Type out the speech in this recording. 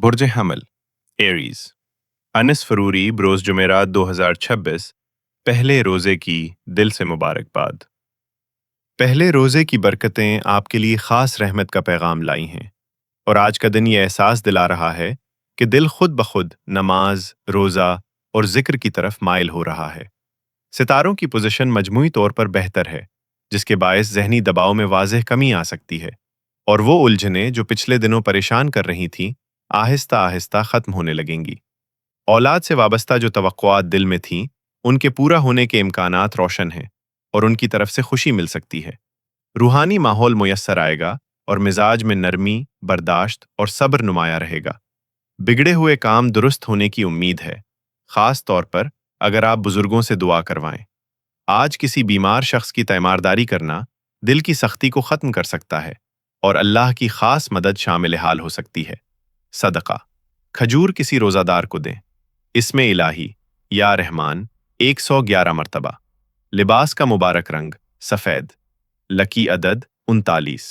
برج حمل ایریز، انس فروری بروز جمعرات 2026 پہلے روزے کی دل سے مبارکباد۔ پہلے روزے کی برکتیں آپ کے لیے خاص رحمت کا پیغام لائی ہیں، اور آج کا دن یہ احساس دلا رہا ہے کہ دل خود بخود نماز، روزہ اور ذکر کی طرف مائل ہو رہا ہے۔ ستاروں کی پوزیشن مجموعی طور پر بہتر ہے، جس کے باعث ذہنی دباؤ میں واضح کمی آ سکتی ہے، اور وہ الجھنیں جو پچھلے دنوں پریشان کر رہی تھیں آہستہ آہستہ ختم ہونے لگیں گی۔ اولاد سے وابستہ جو توقعات دل میں تھیں، ان کے پورا ہونے کے امکانات روشن ہیں، اور ان کی طرف سے خوشی مل سکتی ہے۔ روحانی ماحول میسر آئے گا، اور مزاج میں نرمی، برداشت اور صبر نمایاں رہے گا۔ بگڑے ہوئے کام درست ہونے کی امید ہے، خاص طور پر اگر آپ بزرگوں سے دعا کروائیں۔ آج کسی بیمار شخص کی تیمارداری کرنا دل کی سختی کو ختم کر سکتا ہے، اور اللہ کی خاص مدد شامل حال ہو سکتی ہے۔ صدقہ، کھجور کسی روزہ دار کو دیں۔ اسم الہی یا رحمان 111 مرتبہ۔ لباس کا مبارک رنگ سفید۔ لکی عدد 39۔